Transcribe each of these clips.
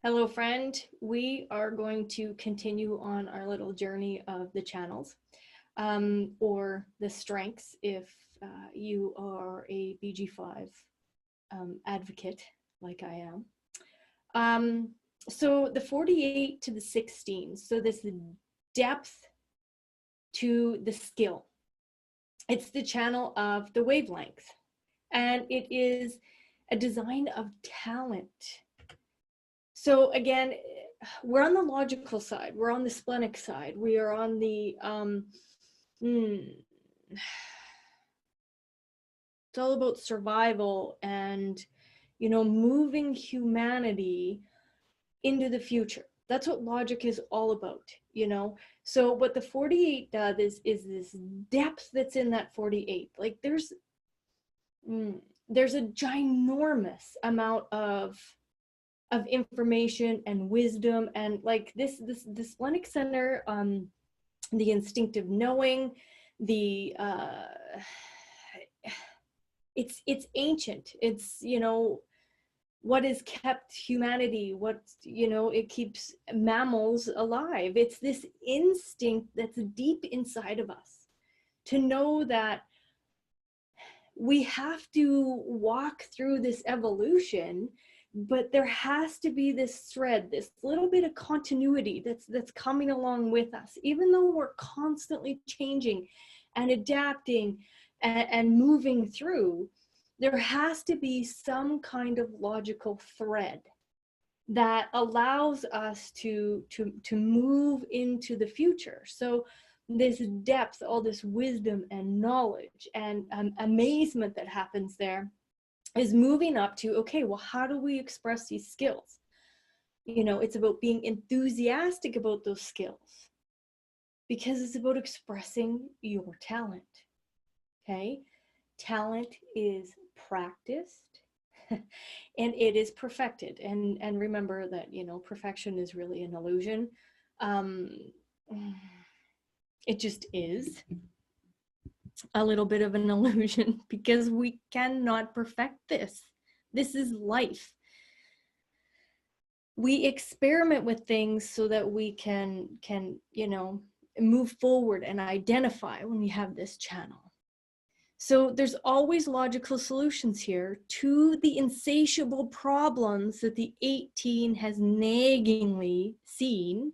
Hello, friend. We are going to continue on our little journey of the channels or the strengths if you are a BG5 advocate like I am. So the 48 to the 16, so this depth to the skill. It's the channel of the wavelength, and it is a design of talent. So again, we're on the logical side. We're on the splenic side. We are on the, it's all about survival and, moving humanity into the future. That's what logic is all about. So what the 48 does is this depth that's in that 48. Like there's a ginormous amount of information and wisdom, and like this splenic center, the instinctive knowing, the it's ancient. It's what has kept humanity, it keeps mammals alive. It's this instinct that's deep inside of us to know that we have to walk through this evolution, but there has to be this thread, this little bit of continuity that's coming along with us, even though we're constantly changing and adapting and moving through. There has to be some kind of logical thread that allows us to move into the future. So this depth, all this wisdom and knowledge and amazement that happens there is moving up to, okay, well, how do we express these skills? It's about being enthusiastic about those skills because it's about expressing your talent. Okay? Talent is practiced and it is perfected. And remember that, perfection is really an illusion. It just is a little bit of an illusion because we cannot perfect this. This is life. We experiment with things so that we can move forward and identify when we have this channel. So there's always logical solutions here to the insatiable problems that the 18 has naggingly seen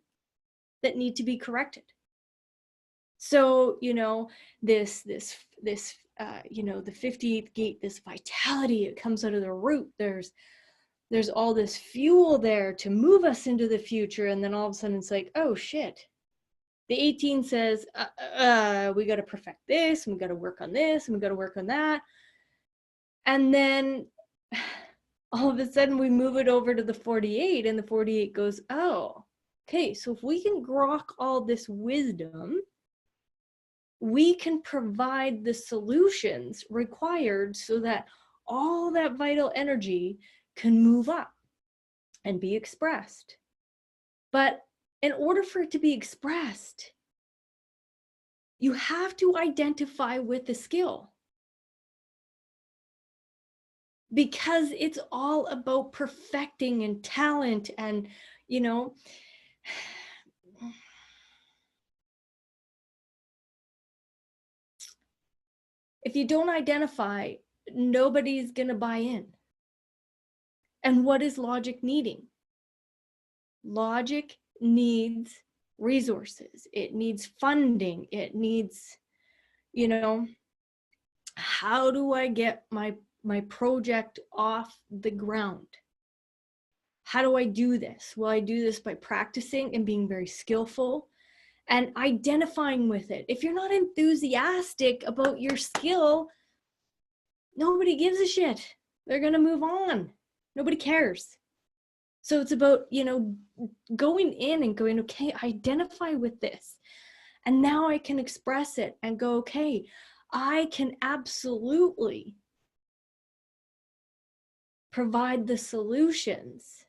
that need to be corrected. So, this the 58th gate, this vitality, it comes out of the root. There's all this fuel there to move us into the future. And then all of a sudden it's like, oh shit. The 18 says, we got to perfect this, and we got to work on this, and we got to work on that. And then all of a sudden we move it over to the 48, and the 48 goes, oh, okay, so if we can grok all this wisdom, we can provide the solutions required so that all that vital energy can move up and be expressed. But in order for it to be expressed, you have to identify with the skill, because it's all about perfecting and talent. And if you don't identify, nobody's going to buy in. And what is logic needing? Logic needs resources. It needs funding. It needs, how do I get my project off the ground? How do I do this? Well, I do this by practicing and being very skillful and identifying with it. If you're not enthusiastic about your skill, nobody gives a shit. They're going to move on. Nobody cares. So it's about, going in and going, okay, identify with this. And now I can express it and go, okay, I can absolutely provide the solutions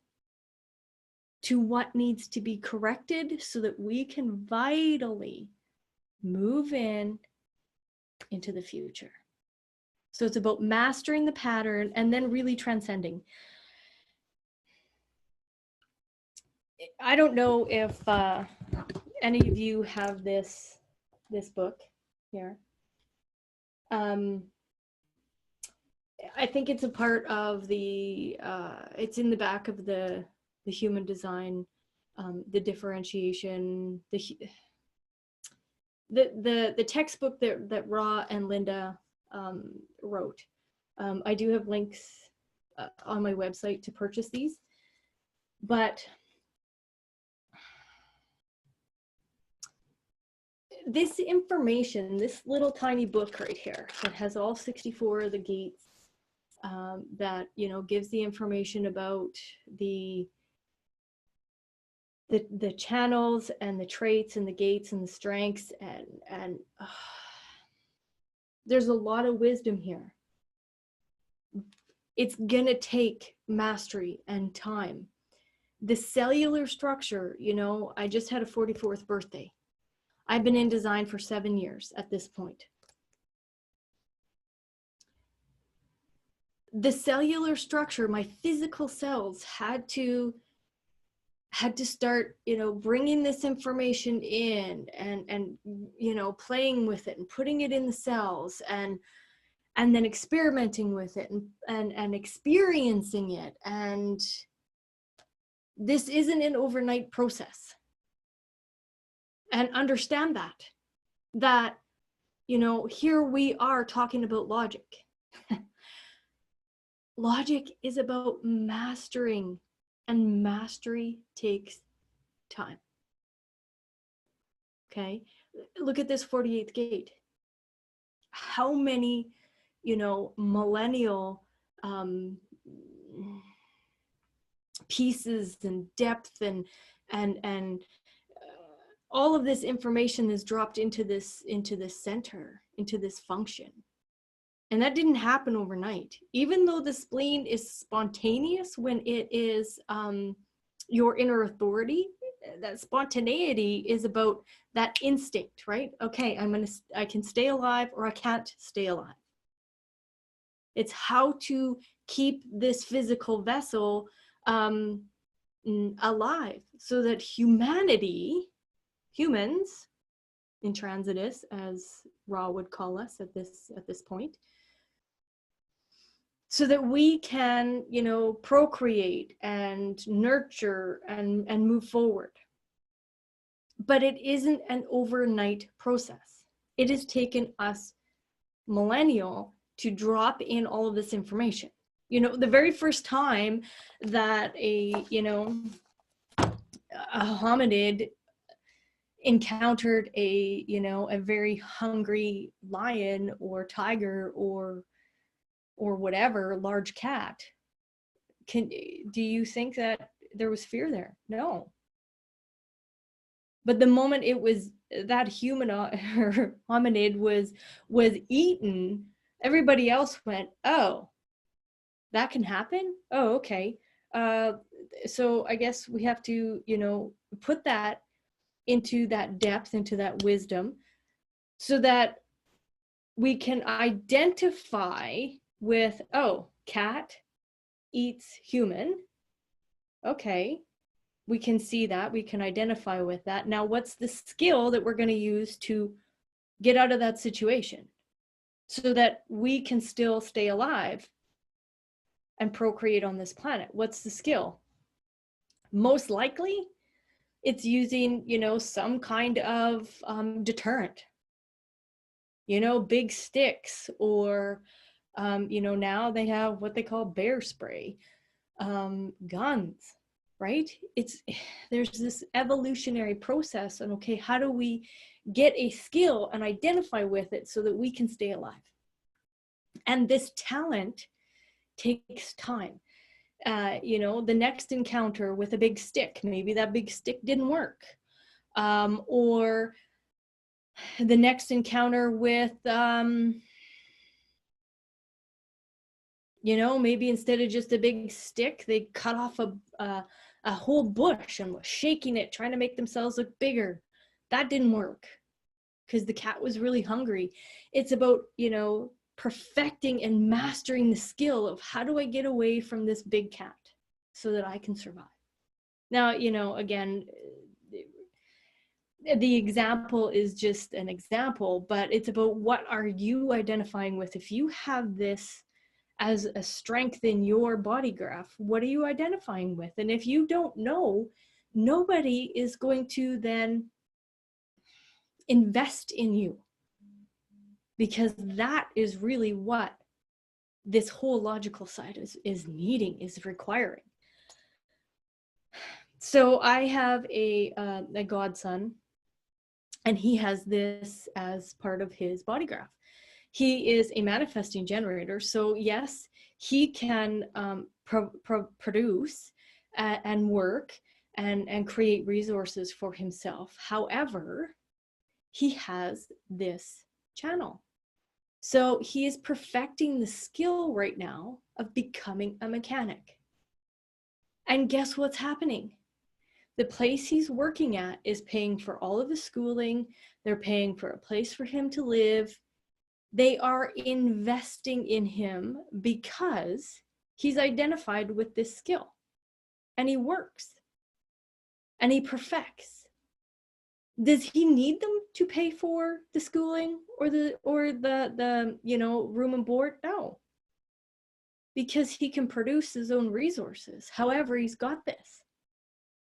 to what needs to be corrected so that we can vitally move into the future. So it's about mastering the pattern and then really transcending. I don't know if any of you have this book here. I think it's a part of the, it's in the back of the human design, the differentiation, the textbook that Ra and Linda wrote. I do have links on my website to purchase these, but this information, this little tiny book right here that has all 64 of the gates, that, you know, gives the information about the channels and the traits and the gates and the strengths, and there's a lot of wisdom here. It's gonna take mastery and time. The cellular structure, you know, I just had a 44th birthday. I've been in design for 7 years at this point. The cellular structure, my physical cells had to start, you know, bringing this information in and you know, playing with it and putting it in the cells, and then experimenting with it and experiencing it. And this isn't an overnight process. And understand that, you know, here we are talking about logic. Logic is about mastering, and mastery takes time. Okay, look at this 48th gate. How many, you know, millennial pieces and depth and all of this information is dropped into this center, into this function. And that didn't happen overnight. Even though the spleen is spontaneous when it is your inner authority, that spontaneity is about that instinct, right? Okay, I can stay alive or I can't stay alive. It's how to keep this physical vessel alive, so that humans, intransitus, as Ra would call us at this point, so that we can, you know, procreate and nurture and move forward. But it isn't an overnight process. It has taken us millennia to drop in all of this information. You know, the very first time that a hominid encountered a very hungry lion or tiger or whatever large cat, do you think that there was fear there? No. But the moment it was that human or hominid was eaten, everybody else went, oh, that can happen? Oh, okay. So I guess we have to, you know, put that into that depth, into that wisdom, so that we can identify with, oh, cat eats human. Okay, we can see that, we can identify with that. Now, what's the skill that we're going to use to get out of that situation so that we can still stay alive and procreate on this planet? What's the skill? Most likely, it's using, you know, some kind of deterrent, you know, big sticks, or, you know, now they have what they call bear spray, guns, right? There's this evolutionary process, and okay, how do we get a skill and identify with it so that we can stay alive? And this talent takes time. You know, the next encounter with a big stick, maybe that big stick didn't work. Or the next encounter with, you know, maybe instead of just a big stick, they cut off a whole bush and was shaking it, trying to make themselves look bigger. That didn't work because the cat was really hungry. It's about, you know, perfecting and mastering the skill of how do I get away from this big cat so that I can survive. Now, again, the example is just an example, but it's about what are you identifying with. If you have this as a strength in your body graph, what are you identifying with? And if you don't know, nobody is going to then invest in you, because that is really what this whole logical side is needing, is requiring. So I have a godson, and he has this as part of his body graph. He is a manifesting generator. So yes, he can produce and work and create resources for himself. However, he has this channel. So he is perfecting the skill right now of becoming a mechanic. And guess what's happening? The place he's working at is paying for all of his schooling. They're paying for a place for him to live. They are investing in him because he's identified with this skill, and he works and he perfects. Does he need them to pay for the schooling or the room and board? No, because he can produce his own resources. However, he's got this.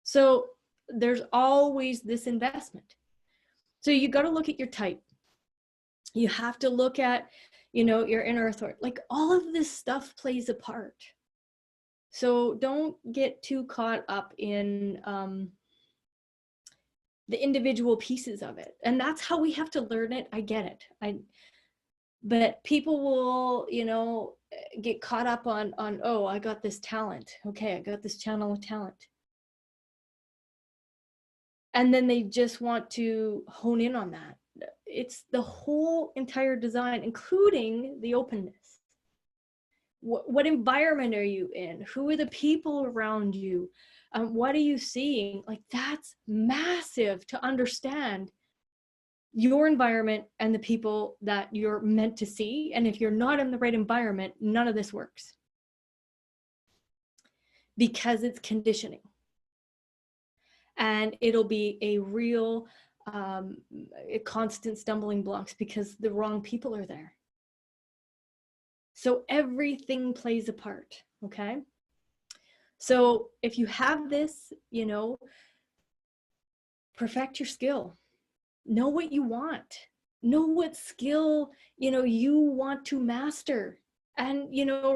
So there's always this investment. So you got to look at your type. You have to look at, your inner authority. Like, all of this stuff plays a part. So don't get too caught up in the individual pieces of it. And that's how we have to learn it. I get it. But people will, get caught up on, oh, I got this talent. Okay, I got this channel of talent. And then they just want to hone in on that. It's the whole entire design, including the openness. What environment are you in? Who are the people around you? What are you seeing? Like, that's massive to understand your environment and the people that you're meant to see. And if you're not in the right environment, none of this works, because it's conditioning. And it'll be a real constant stumbling blocks because the wrong people are there. So everything plays a part, okay? So if you have this, perfect your skill. Know what you want. Know what skill, you want to master. And,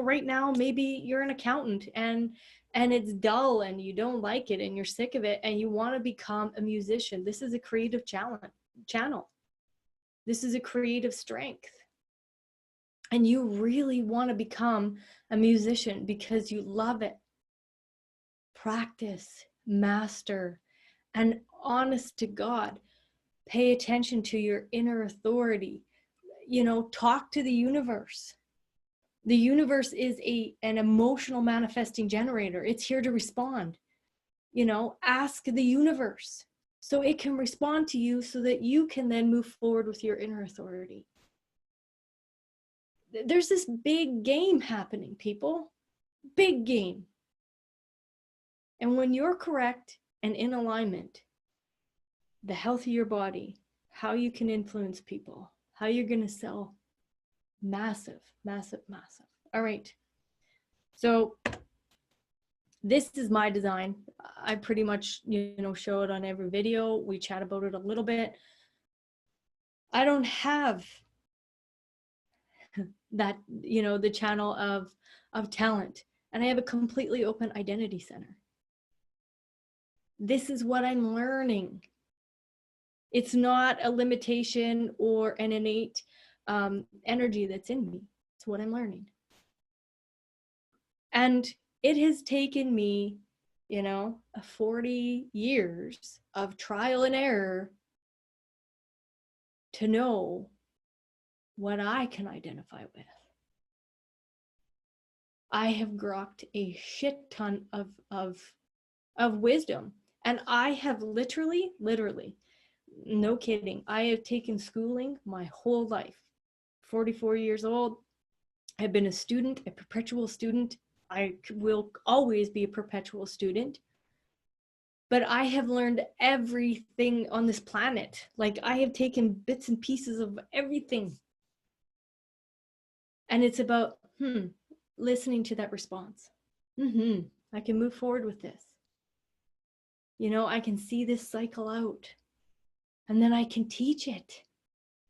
right now, maybe you're an accountant and it's dull and you don't like it and you're sick of it and you want to become a musician. This is a creative channel. This is a creative strength. And you really want to become a musician because you love it. Practice, master, and honest to God, pay attention to your inner authority. Talk to the universe. The universe is an emotional manifesting generator. It's here to respond. Ask the universe so it can respond to you so that you can then move forward with your inner authority. There's this big game happening, people. Big game. And when you're correct and in alignment, the health of your body, how you can influence people, how you're going to sell, massive, massive, massive. All right. So this is my design. I pretty much, show it on every video. We chat about it a little bit. I don't have that, the channel of talent, and I have a completely open identity center. This is what I'm learning. It's not a limitation or an innate energy that's in me. It's what I'm learning. And it has taken me, 40 years of trial and error to know what I can identify with. I have grokked a shit ton of wisdom. And I have literally, no kidding, I have taken schooling my whole life. 44 years old. I've been a student, a perpetual student. I will always be a perpetual student. but I have learned everything on this planet. Like, I have taken bits and pieces of everything. And it's about listening to that response. I can move forward with this. You know, I can see this cycle out, and then I can teach it.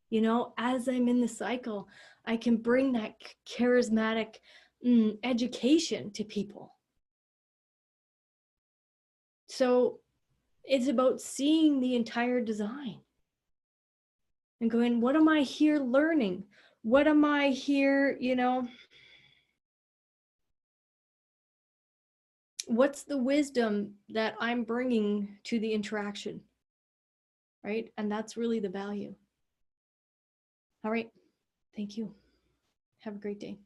You know, as I'm in the cycle, I can bring that charismatic education to people. So it's about seeing the entire design and going, what am I here learning? What am I here, you know, what's the wisdom that I'm bringing to the interaction, right? And that's really the value. All right. Thank you. Have a great day.